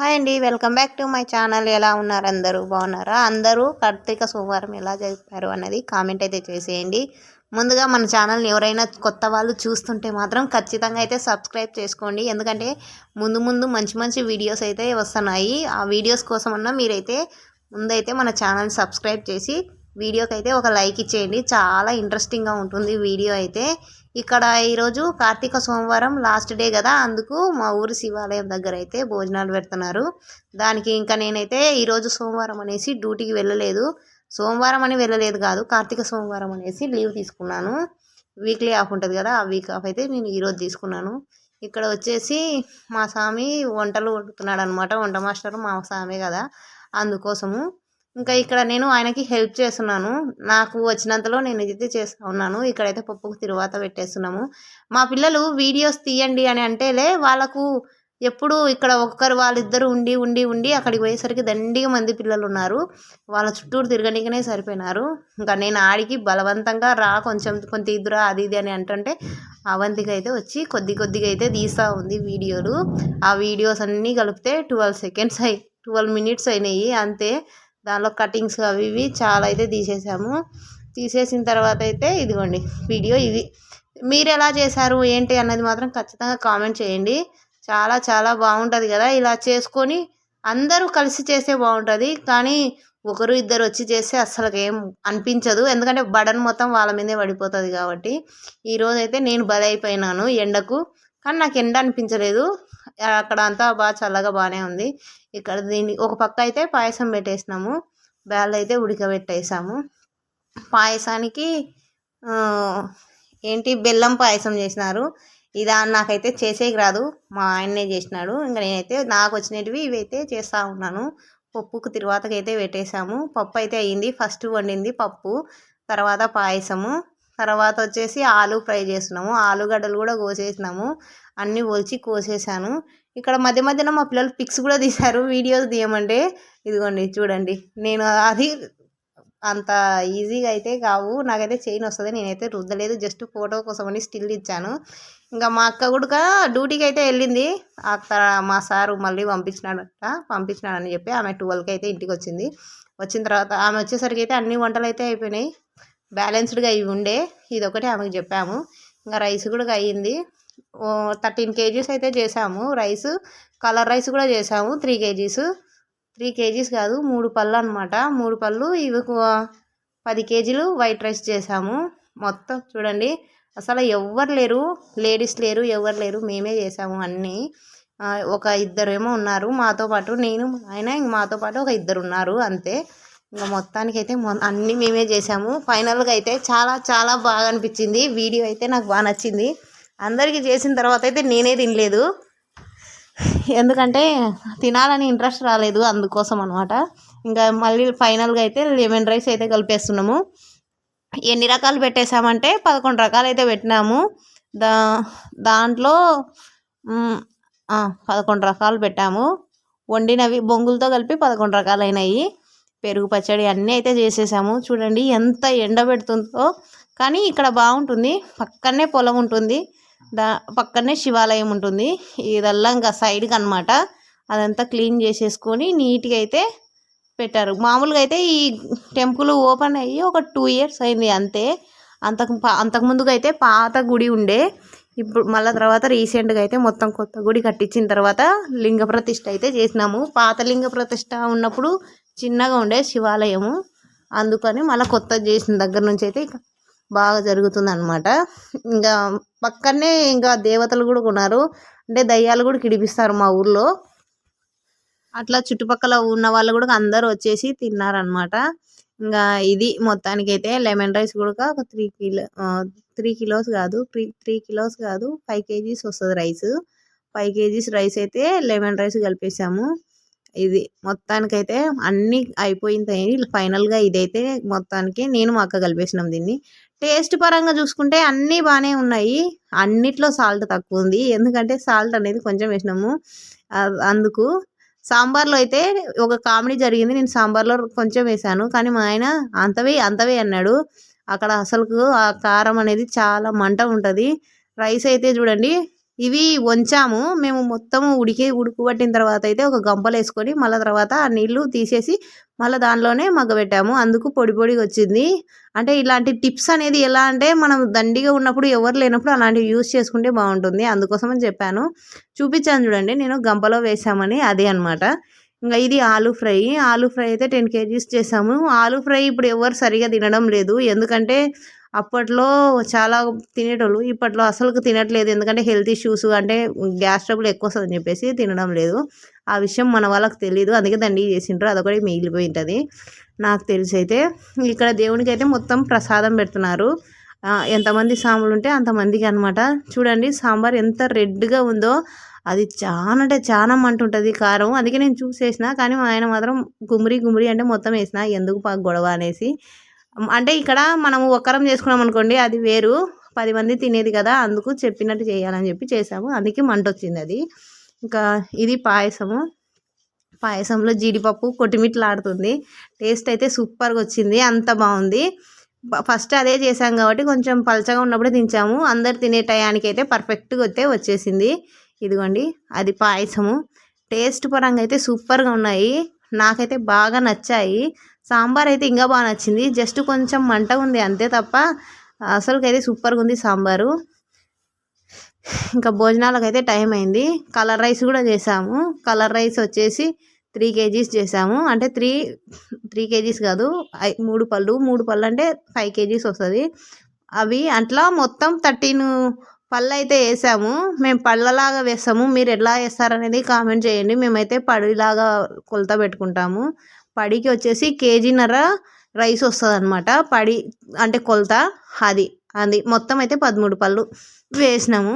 Hi అండి, welcome back to my channel. ఎలా ఉన్నారు? అందరూ బాగున్నారా? అందరూ కార్తీక సోమవారం ఎలా జరిపారు అనేది కామెంట్ అయితే చేసేయండి. ముందుగా మన ఛానల్ని ఎవరైనా కొత్త వాళ్ళు చూస్తుంటే మాత్రం ఖచ్చితంగా అయితే సబ్స్క్రైబ్ చేసుకోండి. ఎందుకంటే ముందు ముందు మంచి మంచి వీడియోస్ అయితే వస్తున్నాయి. ఆ వీడియోస్ కోసమన్నా మీరైతే ముందైతే మన ఛానల్ సబ్స్క్రైబ్ చేసి వీడియోకి అయితే ఒక లైక్ ఇచ్చేయండి. చాలా ఇంట్రెస్టింగ్గా ఉంటుంది వీడియో అయితే. ఇక్కడ ఈరోజు కార్తీక సోమవారం లాస్ట్ డే కదా, అందుకు మా ఊరు శివాలయం దగ్గర అయితే భోజనాలు పెడుతున్నారు. దానికి ఇంకా నేనైతే ఈరోజు సోమవారం అనేసి డ్యూటీకి వెళ్ళలేదు. సోమవారం అని వెళ్ళలేదు కాదు, కార్తీక సోమవారం అనేసి లీవ్ తీసుకున్నాను. వీక్లీ ఆఫ్ ఉంటుంది కదా, ఆ వీక్ ఆఫ్ అయితే నేను ఈరోజు తీసుకున్నాను. ఇక్కడ వచ్చేసి మా స్వామి వంటలు వండుతున్నాడు అనమాట. వంట మాస్టర్ మా స్వామి కదా, అందుకోసము ఇంకా ఇక్కడ నేను ఆయనకి హెల్ప్ చేస్తున్నాను. నాకు వచ్చినంతలో నేను ఇదైతే చేస్తూ ఉన్నాను. ఇక్కడైతే పప్పుకు తిరువాత పెట్టేస్తున్నాము. మా పిల్లలు వీడియోస్ తీయండి అని అంటేలే వాళ్ళకు ఎప్పుడు ఇక్కడ ఒక్కరు వాళ్ళిద్దరు ఉండి ఉండి ఉండి అక్కడికి పోయేసరికి దండిగా మంది పిల్లలు ఉన్నారు. వాళ్ళ చుట్టూరు తిరగనికనే సరిపోయినారు. ఇంకా నేను ఆడికి బలవంతంగా రా కొంచెం కొంత ఇద్దురా అది ఇది అని అంటుంటే అవంతికి అయితే వచ్చి కొద్దిగా అయితే తీస్తూ ఉంది వీడియోలు. ఆ వీడియోస్ అన్నీ కలిపితే 12 సెకండ్స్ 12 మినిట్స్ అయినాయి అంతే. దానిలో కటింగ్స్ అవి ఇవి చాలా అయితే తీసేసాము. తీసేసిన తర్వాత అయితే ఇదిగోండి వీడియో ఇది. మీరు ఎలా చేశారు ఏంటి అన్నది మాత్రం ఖచ్చితంగా కామెంట్ చేయండి. చాలా చాలా బాగుంటుంది కదా, ఇలా చేసుకొని అందరూ కలిసి చేస్తే బాగుంటుంది. కానీ ఒకరు ఇద్దరు వచ్చి చేస్తే అస్సలు ఏం అనిపించదు. ఎందుకంటే బడన్ మొత్తం వాళ్ళ మీదే పడిపోతుంది కాబట్టి. ఈరోజైతే నేను బలైపోయినాను ఎండకు, కానీ నాకు ఎండ అనిపించలేదు. అక్కడ అంతా బాగా చల్లగా బాగానే ఉంది. ఇక్కడ దీన్ని ఒక పక్క అయితే పాయసం పెట్టేసినాము. బ్యాళ్ళు అయితే ఉడకబెట్టేసాము. పాయసానికి ఏంటి బెల్లం పాయసం చేసినారు. ఇది నాకైతే చేసేకి రాదు, మా ఆయన్నే చేసినాడు. ఇంకా నేనైతే నాకు వచ్చినవి ఇవైతే చేస్తూ ఉన్నాను. పప్పుకు తిరువాతకి అయితే పెట్టేసాము. పప్పు అయితే అయ్యింది. ఫస్ట్ వండింది పప్పు, తర్వాత పాయసము, తర్వాత వచ్చేసి ఆలు ఫ్రై చేస్తున్నాము. ఆలుగడ్డలు కూడా కోసేసినాము. అన్నీ ఒలిచి కోసేసాను. ఇక్కడ మధ్య మధ్యలో మా పిల్లలు పిక్స్ కూడా తీశారు వీడియోస్ తీయమంటే. ఇదిగోండి చూడండి, నేను అది అంత ఈజీగా అయితే కావు, నాకైతే చైన్ వస్తుంది. నేనైతే రుద్దలేదు, జస్ట్ ఫోటో కోసమని స్టిల్ ఇచ్చాను. ఇంకా మా అక్క కూడా డ్యూటీకి అయితే వెళ్ళింది. అక్కడ మా సారు మళ్ళీ పంపించినాడని చెప్పి ఆమె 12కి అయితే ఇంటికి వచ్చింది. వచ్చిన తర్వాత ఆమె వచ్చేసరికి అయితే అన్ని వంటలు అయితే అయిపోయినాయి. బ్యాలెన్స్డ్గా ఇవి ఉండే, ఇదొకటి ఆమెకు చెప్పాము. ఇంకా రైస్ కూడా అయ్యింది. 13 kgs అయితే చేసాము రైస్. కలర్ రైస్ కూడా చేసాము 3 kgs. 3 kgs కాదు, 3 పళ్ళు అనమాట. 3 పళ్ళు ఇవి 10 kgలు వైట్ రైస్ చేసాము. మొత్తం చూడండి, అసలు ఎవ్వరు లేరు, లేడీస్ లేరు, ఎవరు లేరు, మేమే చేసాము అన్నీ. ఒక ఇద్దరేమో ఉన్నారు మాతో పాటు, నేను ఆయన ఇంక మాతో పాటు ఒక ఇద్దరు ఉన్నారు అంతే. ఇంకా మొత్తానికైతే అన్నీ మేమే చేసాము. ఫైనల్గా అయితే చాలా చాలా బాగా అనిపించింది. వీడియో అయితే నాకు బాగా నచ్చింది. అందరికీ చేసిన తర్వాత అయితే నేనే తినలేదు, ఎందుకంటే తినాలని ఇంట్రెస్ట్ రాలేదు, అందుకోసం అనమాట. ఇంకా మళ్ళీ ఫైనల్గా అయితే లెమన్ రైస్ అయితే కలిపేస్తున్నాము. ఎన్ని రకాలు పెట్టేసామంటే 11 రకాలు అయితే పెట్టినాము. దాంట్లో 11 రకాలు పెట్టాము. వండినవి బొంగులతో కలిపి 11 రకాలు అయినాయి. పెరుగు పచ్చడి అన్నీ అయితే చేసేసాము. చూడండి ఎంత ఎండ పెడుతుందో, కానీ ఇక్కడ బాగుంటుంది. పక్కనే పొలం ఉంటుంది, పక్కనే శివాలయం ఉంటుంది. ఇదల్లా ఇంకా సైడ్కి అనమాట. అదంతా క్లీన్ చేసేసుకొని నీట్గా అయితే పెట్టారు. మామూలుగా అయితే ఈ టెంపుల్ ఓపెన్ అయ్యి ఒక 2 years అయింది అంతే. అంతకుముందుకు అయితే పాత గుడి ఉండే. ఇప్పుడు మళ్ళీ తర్వాత రీసెంట్గా అయితే మొత్తం కొత్త గుడి కట్టించిన తర్వాత లింగ ప్రతిష్ఠ అయితే చేసినాము. పాత లింగ ప్రతిష్ఠ ఉన్నప్పుడు చిన్నగా ఉండే శివాలయము, అందుకని మళ్ళీ కొత్త చేసిన దగ్గర నుంచి అయితే బాగా జరుగుతుంది అనమాట. ఇంకా పక్కనే ఇంకా దేవతలు కూడా ఉన్నారు, అంటే దయ్యాలు కూడా కిడిపిస్తారు మా ఊర్లో. అట్లా చుట్టుపక్కల ఉన్న వాళ్ళు కూడా అందరూ వచ్చేసి తిన్నారనమాట. ఇంకా ఇది మొత్తానికైతే లెమన్ రైస్ కూడా ఒక 3 kilos కాదు 3 kilos కాదు 5 kgs వస్తుంది రైస్. 5 kgs రైస్ అయితే లెమన్ రైస్ కలిపేసాము. ఇది మొత్తానికైతే అన్నీ అయిపోయింది. ఫైనల్గా ఇదైతే మొత్తానికి నేను మా అక్క కలిపేసినాం దీన్ని. టేస్ట్ పరంగా చూసుకుంటే అన్నీ బాగానే ఉన్నాయి. అన్నిట్లో సాల్ట్ తక్కువ ఉంది, ఎందుకంటే సాల్ట్ అనేది కొంచెం వేసినాము అందుకు. సాంబార్లో అయితే ఒక కామెడీ జరిగింది. నేను సాంబార్లో కొంచెం వేసాను, కానీ మా ఆయన అంతవే అన్నాడు. అక్కడ అసలుకు ఆ కారం అనేది చాలా మంట ఉంటుంది. రైస్ అయితే చూడండి ఇవి వంచాము మేము మొత్తం ఉడకబట్టిన తర్వాత అయితే ఒక గంపలు వేసుకొని మళ్ళీ తర్వాత ఆ నీళ్లు తీసేసి మళ్ళీ దానిలోనే మగ్గబెట్టాము. అందుకు పొడి పొడిగా వచ్చింది. అంటే ఇలాంటి టిప్స్ అనేది ఎలా అంటే మనం దండిగా ఉన్నప్పుడు ఎవరు లేనప్పుడు అలాంటివి యూస్ చేసుకుంటే బాగుంటుంది. అందుకోసమని చెప్పాను. చూపించాను చూడండి నేను గంపలో వేసామని, అదే అనమాట. ఇంకా ఇది ఆలూ ఫ్రై. ఆలూ ఫ్రై అయితే 10 kgs చేసాము. ఆలూ ఫ్రై ఇప్పుడు ఎవరు సరిగా తినడం లేదు. ఎందుకంటే అప్పట్లో చాలా తినేటోళ్ళు, ఇప్పట్లో అసలుకు తినట్లేదు. ఎందుకంటే హెల్త్ ఇష్యూస్ అంటే గ్యాస్ ట్రబుల్ ఎక్కువ వస్తుందని చెప్పేసి తినడం లేదు. ఆ విషయం మన వాళ్ళకి తెలీదు. అందుకే దండి చేసిండ్రు, అదొకటి మిగిలిపోయి ఉంటుంది నాకు తెలిసి. అయితే ఇక్కడ దేవునికి అయితే మొత్తం ప్రసాదం పెడుతున్నారు. ఎంతమంది సాములు ఉంటే అంతమందికి అనమాట. చూడండి సాంబార్ ఎంత రెడ్గా ఉందో, అది చాలా అంటే చాలా మంటుంటుంది కారం. అందుకే నేను చూసేసిన, కానీ మా ఆయన మాత్రం గుమ్మరి అంటే మొత్తం వేసిన, ఎందుకు పాకు గొడవ అనేసి. అంటే ఇక్కడ మనం ఒక్కరం చేసుకున్నాం అనుకోండి, అది వేరు. 10 మంది తినేది కదా, అందుకు చెప్పినట్టు చేయాలని చెప్పి చేసాము. అందుకే మంట వచ్చింది అది. ఇంకా ఇది పాయసంలో జీడిపప్పు కొట్టిమిట్లాడుతుంది. టేస్ట్ అయితే సూపర్గా వచ్చింది, అంత బాగుంది. ఫస్ట్ అదే చేసాం కాబట్టి కొంచెం పలచగా ఉన్నప్పుడే దించాము. అందరు తినే టయానికి అయితే పర్ఫెక్ట్గా వచ్చేసింది. ఇదిగోండి అది పాయసము. టేస్ట్ పరంగా అయితే సూపర్గా ఉన్నాయి, నాకైతే బాగా నచ్చాయి. సాంబార్ అయితే ఇంకా బాగా నచ్చింది. జస్ట్ కొంచెం మంట ఉంది అంతే తప్ప అసలుకైతే సూపర్గా ఉంది సాంబారు. ఇంకా భోజనాలకైతే టైం అయింది. కలర్ రైస్ కూడా చేసాము. కలర్ రైస్ వచ్చేసి 3 kgs చేసాము. అంటే 3 kgs కాదు, 3 పళ్ళు అంటే 5 kgs వస్తుంది. అవి అట్లా మొత్తం 13 పళ్ళు అయితే వేసాము. మేము పళ్ళలాగా వేస్తాము, మీరు ఎట్లా వేస్తారనేది కామెంట్ చేయండి. మేమైతే పడిలాగా కొలత పెట్టుకుంటాము. పడికి వచ్చేసి 1.5 kg రైస్ వస్తుంది అనమాట. పడి అంటే కొలత అది మొత్తం అయితే 13 పళ్ళు వేసినాము.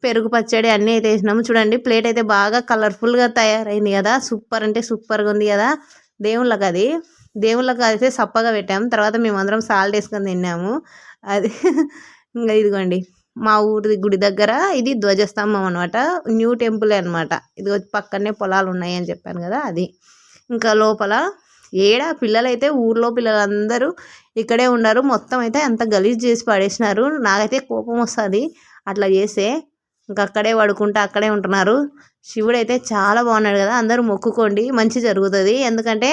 పెరుగు పచ్చడి అన్నీ అయితే వేసినాము. చూడండి ప్లేట్ అయితే బాగా కలర్ఫుల్గా తయారైంది కదా, సూపర్ అంటే సూపర్గా ఉంది కదా. దేవుళ్ళకి అయితే సప్పగా పెట్టాము. తర్వాత మేమందరం సాల్ట్ వేసుకొని తిన్నాము. అది ఇంకా ఇదిగోండి మా ఊరి గుడి దగ్గర ఇది ధ్వజస్తంభం అనమాట. న్యూ టెంపుల్ అనమాట. ఇది పక్కనే పొలాలు ఉన్నాయి అని చెప్పాను కదా, అది. ఇంకా లోపల పిల్లలైతే ఊర్లో పిల్లలందరూ ఇక్కడే ఉన్నారు. మొత్తం అయితే అంత గలీజ్ చేసి పడేసినారు. నాకైతే కోపం వస్తుంది అట్లా చేస్తే. ఇంకా అక్కడే పడుకుంటా అక్కడే ఉంటున్నారు. శివుడు అయితే చాలా బాగున్నాడు కదా, అందరూ మొక్కుకోండి మంచి జరుగుతుంది. ఎందుకంటే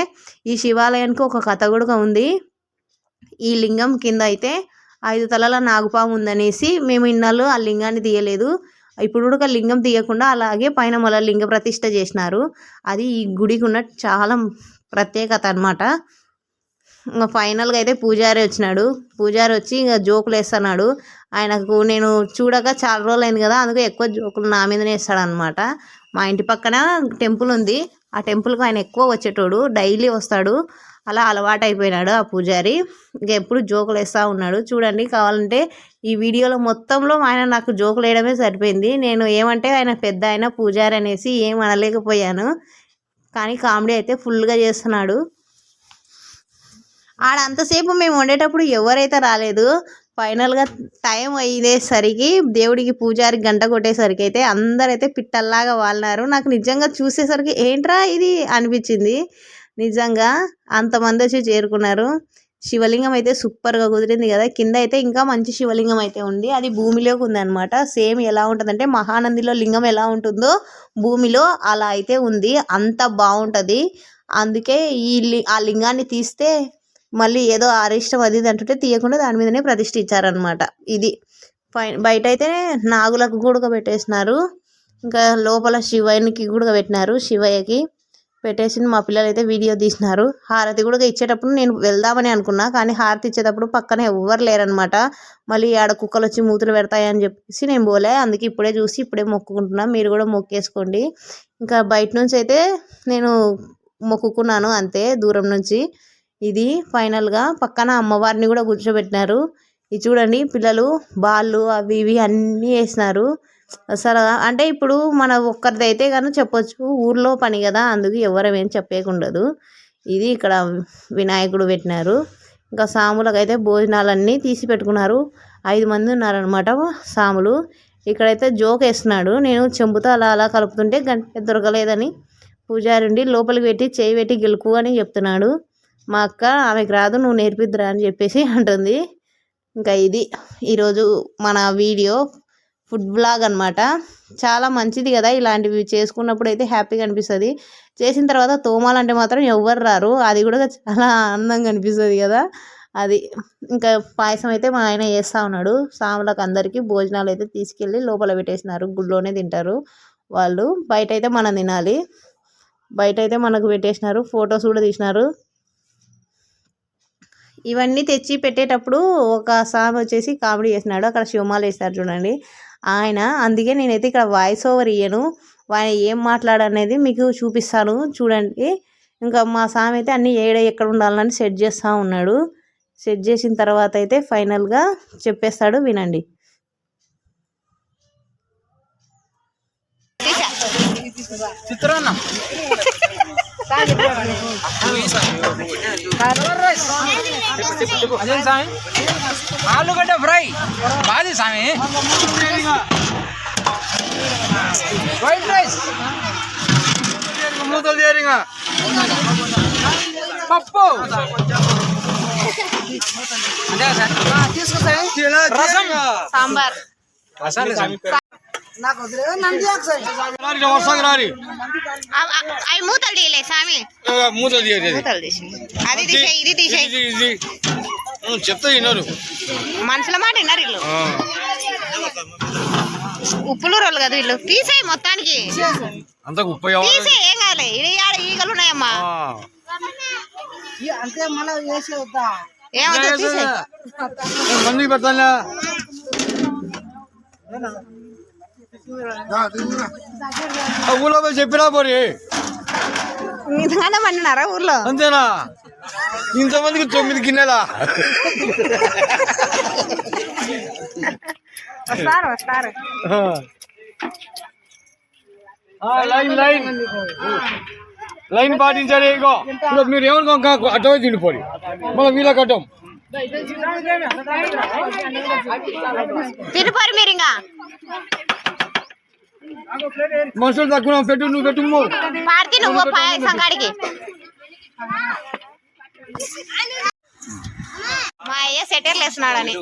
ఈ శివాలయానికి ఒక కథ కూడా ఉంది. ఈ లింగం కింద అయితే 5 తలల నాగుపాము ఉందనేసి మేము ఇన్నాళ్ళు ఆ లింగాన్ని తీయలేదు. ఇప్పుడు కూడా లింగం తీయకుండా అలాగే పైన మళ్ళీ లింగ ప్రతిష్ఠ చేసినారు. అది ఈ గుడికి ఉన్న చాలా ప్రత్యేకత అనమాట. ఇంకా ఫైనల్గా అయితే పూజారి వచ్చినాడు. పూజారి వచ్చి ఇంకా జోకులు వేస్తున్నాడు. ఆయనకు నేను చూడక చాలా రోజులు అయింది కదా, అందుకే ఎక్కువ జోకులు నా మీదనే వేస్తాడనమాట. మా ఇంటి పక్కన టెంపుల్ ఉంది, ఆ టెంపుల్కి ఆయన ఎక్కువ వచ్చేటోడు, డైలీ వస్తాడు. అలా అలవాటు అయిపోయినాడు ఆ పూజారి. ఇంకా ఎప్పుడు జోకులు వేస్తూ ఉన్నాడు. చూడండి కావాలంటే ఈ వీడియోలో మొత్తంలో ఆయన నాకు జోకులు వేయడమే సరిపోయింది. నేను ఏమంటే ఆయన పెద్ద ఆయన పూజారి అనేసి ఏం అనలేకపోయాను, కానీ కామెడీ అయితే ఫుల్గా చేస్తున్నాడు. అంతసేపు మేము వండేటప్పుడు ఎవరైతే రాలేదు. ఫైనల్గా టైం అయ్యేసరికి దేవుడికి పూజారి గంట కొట్టేసరికి అయితే అందరైతే పిట్టల్లాగా వాలినారు. నాకు నిజంగా చూసేసరికి ఏంట్రా ఇది అనిపించింది. నిజంగా అంతమంది వచ్చి చేరుకున్నారు. శివలింగం అయితే సూపర్గా కుదిరింది కదా. కింద అయితే ఇంకా మంచి శివలింగం అయితే ఉంది, అది భూమిలోకి ఉందన్నమాట. సేమ్ ఎలా ఉంటుందంటే మహానందిలో లింగం ఎలా ఉంటుందో భూమిలో అలా అయితే ఉంది, అంత బాగుంటుంది. అందుకే ఆ లింగాన్ని తీస్తే మళ్ళీ ఏదో అరిష్టం అది అంటుంటే తీయకుండా దాని మీదనే ప్రతిష్ఠించారనమాట. ఇది బయట అయితే నాగులకు కూడా పెట్టేసినారు. ఇంకా లోపల శివయ్యకి కూడా పెట్టినారు. శివయ్యకి పెట్టేసింది. మా పిల్లలు అయితే వీడియో తీసినారు. హారతి కూడా ఇచ్చేటప్పుడు నేను వెళ్దామని అనుకున్నా, కానీ హారతి ఇచ్చేటప్పుడు పక్కన ఎవ్వరు లేరనమాట. మళ్ళీ ఆడ కుక్కలు వచ్చి మూతులు పెడతాయని చెప్పేసి నేను పోలే. అందుకే ఇప్పుడే చూసి ఇప్పుడే మొక్కుకుంటున్నా. మీరు కూడా మొక్కేసుకోండి. ఇంకా బయట నుంచి అయితే నేను మొక్కుకున్నాను అంతే, దూరం నుంచి. ఇది ఫైనల్గా పక్కన అమ్మవారిని కూడా కూర్చోబెట్టినారు. ఇది చూడండి పిల్లలు బాళ్ళు అవి ఇవి అన్నీ వేసినారు. అసలు అంటే ఇప్పుడు మన ఒక్కరిది అయితే కానీ చెప్పొచ్చు, ఊర్లో పని కదా, అందుకు ఎవరేం చెప్పేకుండదు. ఇది ఇక్కడ వినాయకుడు పెట్టినారు. ఇంకా సాములకైతే భోజనాలన్నీ తీసి పెట్టుకున్నారు. 5 మంది ఉన్నారనమాట సాములు. ఇక్కడైతే జోక్ వేస్తున్నాడు. నేను చెంబుతో అలా కలుపుతుంటే గంట దొరకలేదని పూజారి ఉండి లోపలికి పెట్టి చేయి పెట్టి గెలుకు అని చెప్తున్నాడు. మా అక్క ఆమెకు రాదు, నువ్వు నేర్పిద్దురా అని చెప్పేసి అంటుంది. ఇంకా ఇది ఈరోజు మన వీడియో. ఫుడ్ బ్లాగ్ అనమాట. చాలా మంచిది కదా, ఇలాంటివి చేసుకున్నప్పుడు అయితే హ్యాపీగా అనిపిస్తుంది. చేసిన తర్వాత తోమాలంటే మాత్రం ఎవ్వరు రారు, అది కూడా చాలా ఆనందంగా అనిపిస్తుంది కదా. అది ఇంకా పాయసం అయితే మా ఆయన చేస్తూ ఉన్నాడు. సాములకు అందరికీ భోజనాలు అయితే తీసుకెళ్ళి లోపల పెట్టేసినారు, గుళ్ళోనే తింటారు వాళ్ళు. బయట అయితే మనం తినాలి, బయట అయితే మనకు పెట్టేసినారు, ఫొటోస్ కూడా తీసినారు. ఇవన్నీ తెచ్చి పెట్టేటప్పుడు ఒక సామె వచ్చేసి కామెడీ చేసినాడు, అక్కడ శివమాల వేస్తారు చూడండి ఆయన. అందుకే నేనైతే ఇక్కడ వాయిస్ ఓవర్ ఇయ్యను, ఆయన ఏం మాట్లాడనేది మీకు చూపిస్తాను చూడండి. ఇంకా మా సామె అయితే అన్నీ ఎక్కడ ఉండాలని సెట్ చేస్తూ ఉన్నాడు. సెట్ చేసిన తర్వాత అయితే ఫైనల్గా చెప్పేస్తాడు, వినండి. చిత్రాన్నం అదే సామి, ఆలుగడ్డ ఫ్రై బాది సామి, వైట్ రైస్ మూతలు చేరింగా, పప్పు రసం సాంబార్ మూతలు తీయలే సామి, మూతలు అది తీసే ఇది తీసే చెప్తా విన్నారు, మనుషుల మాట విన్నారు వీళ్ళు. ఉప్పులు రోళ్ళు కదా వీళ్ళు, తీసేయి మొత్తానికి అంత ఉప్పు తీసే, ఏం కాలే. ఈగలు ఉన్నాయమ్మా, మందికి పెడతానా ఊళ్ళో పోయి చెప్పినా పోరి, నిజంగానే పండినారా ఊర్లో? అంతేనా? ఇంతమందికి 9 గిన్నెలా? వస్తారు. లైన్ పాటించాలి. ఇగో ఇప్పుడు మీరు ఏమనుకో అడ్డమే తిండిపోయి మళ్ళీ వీళ్ళ కట్టం తిరుపతి మీరు ఇంకా మనుషులు తక్కువ పెట్టు, నువ్వు పెట్టు పార్తి నువ్వు పాయసం కాడికి. మా అయ్య సెటర్లు వేస్తున్నాడని